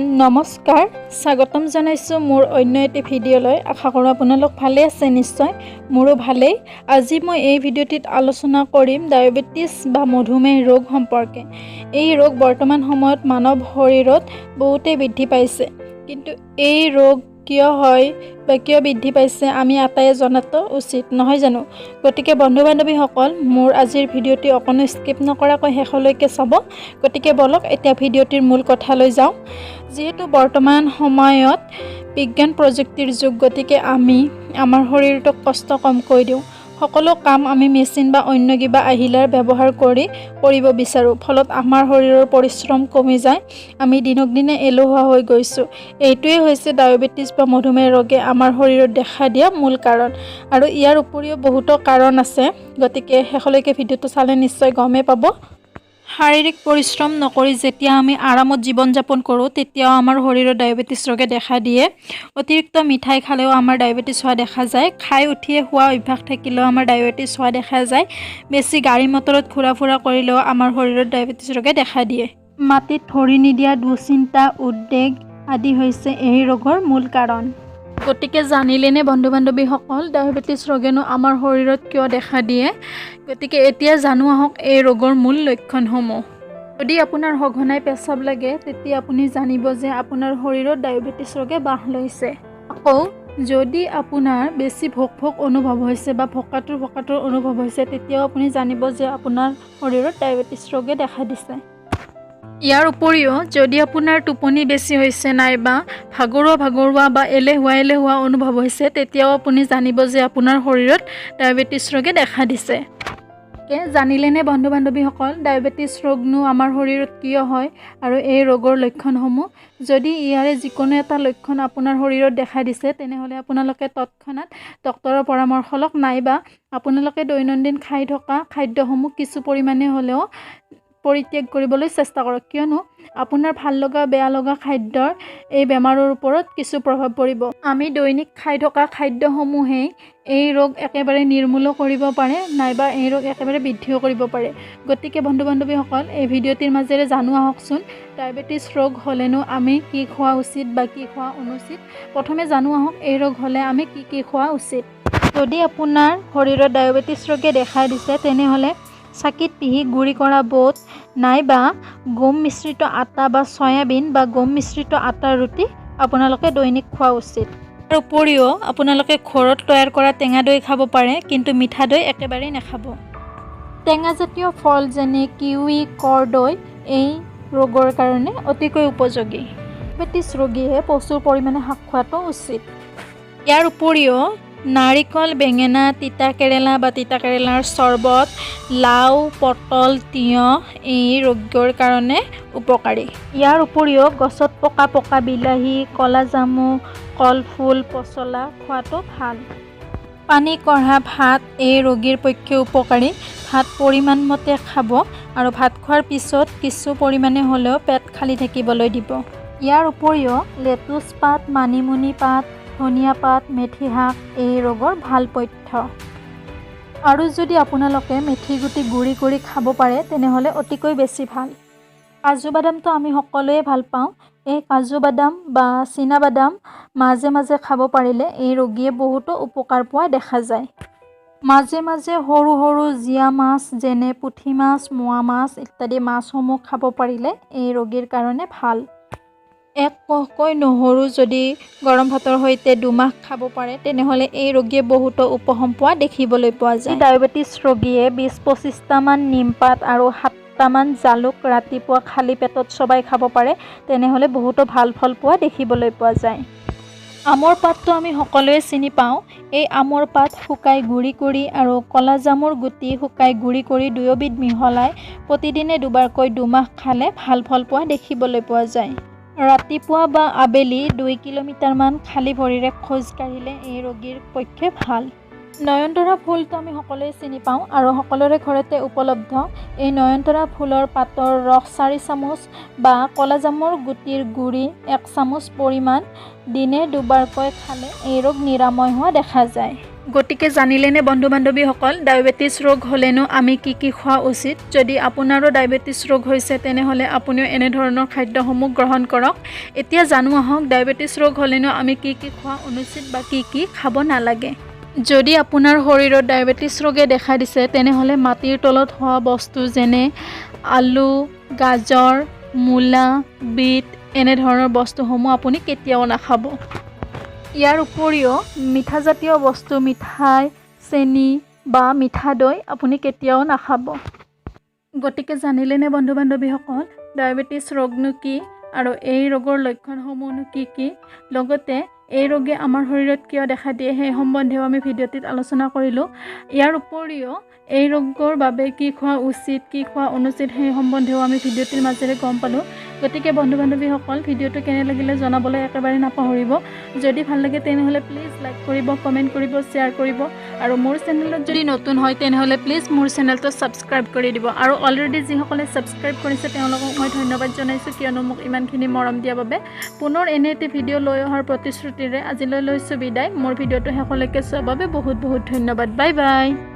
নমস্কাৰ স্বাগতম জনাইছো মোৰ অন্য এটি ভিডিঅ'লৈ আশা কৰোঁ আপোনালোক ভালে আছে নিশ্চয় মোৰো ভালেই আজি মই এই ভিডিঅ'টিত আলোচনা কৰিম ডায়াবেটিছ বা মধুমেহ ৰোগ সম্পৰ্কে এই ৰোগ বৰ্তমান সময়ত মানৱ শৰীৰত বহুতেই বৃদ্ধি পাইছে কিন্তু এই ৰোগ কিয় হয় বা কিয় বৃদ্ধি পাইছে আমি আটায়ে জনাটো উচিত নহয় জানো গতিকে বন্ধু বান্ধৱীসকল মোৰ আজিৰ ভিডিঅ'টি অকণো স্কিপ নকৰাকৈ শেষলৈকে চাব গতিকে বলক এতিয়া ভিডিঅ'টিৰ মূল কথালৈ যাওঁ যেহেতু বৰ্তমান সময়ত বিজ্ঞান প্ৰযুক্তিৰ যুগ গতিকে আমি আমাৰ শৰীৰটোক কষ্ট কম কৰি দিওঁ সকলো কাম আমি মেচিন বা অন্য কিবা আহিলাৰ ব্যৱহাৰ কৰিব বিচাৰো ফলত আমাৰ শৰীৰৰ পৰিশ্ৰম কমি যায় আমি দিনক দিনে এলোহা হৈ গৈছো এইটোৱে হৈছে ডায়াবেটিছ বা মধুমেহ ৰোগে আমাৰ শৰীৰত দেখা দিয়া মূল কাৰণ আৰু ইয়াৰ উপৰিও বহুতো কাৰণ আছে গতিকে শেষলৈকে ভিডিঅ'টো চালে নিশ্চয় গমেই পাব শাৰীৰিক পৰিশ্ৰম নকৰি যেতিয়া আমি আৰামত জীৱন যাপন কৰোঁ তেতিয়াও আমাৰ শৰীৰত ডায়াবেটিছ ৰোগে দেখা দিয়ে অতিৰিক্ত মিঠাই খালেও আমাৰ ডায়াবেটিছ হোৱা দেখা যায় খাই উঠিয়ে খোৱা অভ্যাস থাকিলেও আমাৰ ডায়াবেটিছ হোৱা দেখা যায় বেছি গাড়ী মটৰত ঘূৰা ফুৰা কৰিলেও আমাৰ শৰীৰত ডায়াবেটিছ ৰোগে দেখা দিয়ে মাটিত ধৰি নিদিয়া দুশ্চিন্তা উদ্বেগ আদি হৈছে এই ৰোগৰ মূল কাৰণ গতিকে জানিলেনে বন্ধু বান্ধৱীসকল ডায়াবেটিছ ৰোগেনো আমাৰ শৰীৰত কিয় দেখা দিয়ে গতিকে এতিয়া জানো আহক এই ৰোগৰ মূল লক্ষণসমূহ যদি আপোনাৰ সঘনাই পেচাব লাগে তেতিয়া আপুনি জানিব যে আপোনাৰ শৰীৰত ডায়াবেটিছ ৰোগে বাস লৈছে আকৌ যদি আপোনাৰ বেছি ভোক অনুভৱ হৈছে বা ভোকাতুৰ অনুভৱ হৈছে তেতিয়াও আপুনি জানিব যে আপোনাৰ শৰীৰত ডায়াবেটিছ ৰোগে দেখা দিছে ইয়াৰ উপৰিও যদি আপোনাৰ টোপনি বেছি হৈছে নাইবা ভাগৰুৱা বা এলেহুৱা অনুভৱ হৈছে তেতিয়াও আপুনি জানিব যে আপোনাৰ শৰীৰত ডায়াবেটিছ ৰোগে দেখা দিছে জানিলেনে বন্ধু বান্ধৱীসকল ডায়াবেটিছ ৰোগনো আমাৰ শৰীৰত কিয় হয় আৰু এই ৰোগৰ লক্ষণসমূহ যদি ইয়াৰে যিকোনো এটা লক্ষণ আপোনাৰ শৰীৰত দেখা দিছে তেনেহ'লে আপোনালোকে তৎক্ষণাত ডক্তৰৰ পৰামৰ্শ লওক নাইবা আপোনালোকে দৈনন্দিন খাই থকা খাদ্যসমূহ কিছু পৰিমাণে হ'লেও পৰিত্যাগ কৰিবলৈ চেষ্টা কৰক কিয়নো আপোনাৰ ভাল লগা বেয়া লগা খাদ্যৰ এই বেমাৰৰ ওপৰত কিছু প্ৰভাৱ পৰিব আমি দৈনিক খাই থকা খাদ্যসমূহেই এই ৰোগ একেবাৰে নিৰ্মূল কৰিব পাৰে নাইবা এই ৰোগ একেবাৰে বৃদ্ধিও কৰিব পাৰে গতিকে বন্ধু বান্ধৱীসকল এই ভিডিঅ'টিৰ মাজেৰে জানো আহকচোন ডায়াবেটিছ ৰোগ হ'লেনো আমি কি খোৱা উচিত বা কি খোৱা অনুচিত প্ৰথমে জানো আহক এই ৰোগ হ'লে আমি কি খোৱা উচিত যদি আপোনাৰ শৰীৰত ডায়াবেটিছ ৰোগে দেখা দিছে তেনেহ'লে চাকিত পিহি গুড়ি কৰা বুট নাইবা গম মিশ্ৰিত আটা বা সয়াবিন বা গম মিশ্ৰিত আটাৰ ৰুটি আপোনালোকে দৈনিক খোৱা উচিত তাৰ উপৰিও আপোনালোকে ঘৰত তৈয়াৰ কৰা টেঙা দৈ খাব পাৰে কিন্তু মিঠা দৈ একেবাৰেই নাখাব টেঙাজাতীয় ফল যেনে কিৱি কৰ্দৈ এই ৰোগৰ কাৰণে অতিকৈ উপযোগী ডায়াবেটিছ ৰোগীয়ে প্ৰচুৰ পৰিমাণে শাক খোৱাটো উচিত ইয়াৰ উপৰিও নাৰিকল বেঙেনা তিতা কেৰেলা বা তিতা কেৰেলাৰ চৰ্বত লাও পটল তিয়ঁহ এই ৰোগৰ কাৰণে উপকাৰী ইয়াৰ উপৰিও গছত পকা বিলাহী কলা জামু কলফুল পচলা খোৱাটো ভাল পানী কঢ়া ভাত এই ৰোগীৰ পক্ষে উপকাৰী ভাত পৰিমাণমতে খাব আৰু ভাত খোৱাৰ পিছত কিছু পৰিমাণে হ'লেও পেট খালি থাকিবলৈ দিব ইয়াৰ উপৰিও লেটুচ পাত মানিমুনি পাত ধনিয়া পাত মেথি শাক এই ৰোগৰ ভাল পথ্য আৰু যদি আপোনালোকে মেথি গুটি গুড়ি কৰি খাব পাৰে তেনেহ'লে অতিকৈ বেছি ভাল কাজু বাদামটো আমি সকলোৱে ভাল পাওঁ এই কাজু বাদাম বা চীনা বাদাম মাজে মাজে খাব পাৰিলে এই ৰোগীয়ে বহুতো উপকাৰ পোৱা দেখা যায় মাজে মাজে সৰু জীয়া মাছ যেনে পুঠি মাছ মোৱা মাছ ইত্যাদি মাছসমূহ খাব পাৰিলে এই ৰোগীৰ কাৰণে ভাল এক কোহকৈ নহৰু যদি গৰম ভাতৰ সৈতে দুমাহ খাব পাৰে তেনেহ'লে এই ৰোগীয়ে বহুতো উপশম পোৱা দেখিবলৈ পোৱা যায় ডায়াবেটিছ ৰোগীয়ে 20-25টামান নিমপাত আৰু 7টামান জালুক ৰাতিপুৱা খালী পেটত চবাই খাব পাৰে তেনেহ'লে বহুতো ভাল ফল পোৱা দেখিবলৈ পোৱা যায় আমৰ পাতটো আমি সকলোৱে চিনি পাওঁ এই আমৰ পাত শুকাই গুড়ি কৰি আৰু কলা জামুৰ গুটি শুকাই গুড়ি কৰি দুয়োবিধ মিহলাই প্ৰতিদিনে দুবাৰকৈ দুমাহ খালে ভাল ফল পোৱা দেখিবলৈ পোৱা যায় ৰাতিপুৱা বা আবেলি 2 কিলোমিটাৰমান খালী ভৰিৰে খোজ কাঢ়িলে এই ৰোগীৰ পক্ষে ভাল নয়নতৰা ফুলটো আমি সকলোৱে চিনি পাওঁ আৰু সকলোৰে ঘৰতে উপলব্ধ এই নয়নতৰা ফুলৰ পাতৰ ৰস 4 চামুচ বা কলা জামুৰ গুটিৰ গুড়ি 1 চামুচ পৰিমাণ দিনে দুবাৰকৈ খালে এই ৰোগ নিৰাময় হোৱা দেখা যায় গতিকে জানিলেনে বন্ধু বান্ধৱীসকল ডায়েবেটিছ ৰোগ হ'লেনো আমি কি কি খোৱা উচিত। যদি আপোনাৰো ডায়েবেটিছ ৰোগ হৈছে তেনেহ'লে আপুনিও এনেধৰণৰ খাদ্যসমূহ গ্ৰহণ কৰক। এতিয়া জানো আহক ডায়েবেটিছ ৰোগ হ'লেনো আমি কি কি খোৱা অনুচিত বা কি কি খাব নালাগে। যদি আপোনাৰ শৰীৰত ডায়েবেটিছ ৰোগে দেখা দিছে তেনেহ'লে মাটিৰ তলত হোৱা বস্তু যেনে আলু, গাজৰ, মূলা, বিট এনেধৰণৰ বস্তুসমূহ আপুনি কেতিয়াও নাখাব। ইয়াৰ উপৰিও মিঠাজাতীয় বস্তু মিঠাই, চেনি বা মিঠা দৈ আপুনি কেতিয়াও নাখাব। গতিকে জানিলেনে বন্ধু বান্ধৱীসকল ডায়েবেটিছ ৰোগনো কি আৰু এই ৰোগৰ লক্ষণসমূহনো কি কি, লগতে এই ৰোগে আমাৰ শৰীৰত কিয় দেখা দিয়ে সেই সম্বন্ধেও আমি ভিডিঅ'টিত আলোচনা কৰিলোঁ। ইয়াৰ উপৰিও এই ৰোগৰ বাবে কি খোৱা উচিত কি খোৱা অনুচিত সেই সম্বন্ধেও আমি ভিডিঅ'টিৰ মাজেৰে গম পালোঁ। গতিকে বন্ধু বান্ধৱীসকল ভিডিঅ'টো কেনে লাগিলে জনাবলৈ একেবাৰে নাপাহৰিব। যদি ভাল লাগে তেনেহ'লে প্লিজ লাইক কৰিব, কমেণ্ট কৰিব, শ্বেয়াৰ কৰিব আৰু মোৰ চেনেলত যদি নতুন হয় তেনেহ'লে প্লিজ মোৰ চেনেলটো ছাবস্ক্ৰাইব কৰি দিব। আৰু অলৰেডি যিসকলে ছাবস্ক্ৰাইব কৰিছে তেওঁলোকক মই ধন্যবাদ জনাইছোঁ, কিয়নো মোক ইমানখিনি মৰম দিয়াৰ বাবে। পুনৰ এনে এটি ভিডিঅ' লৈ অহাৰ প্ৰতিশ্ৰুতিৰে আজিলৈ লৈছোঁ বিদায়। মোৰ ভিডিঅ'টো শেষলৈকে চোৱাৰ বাবে বহুত বহুত ধন্যবাদ। Bye bye.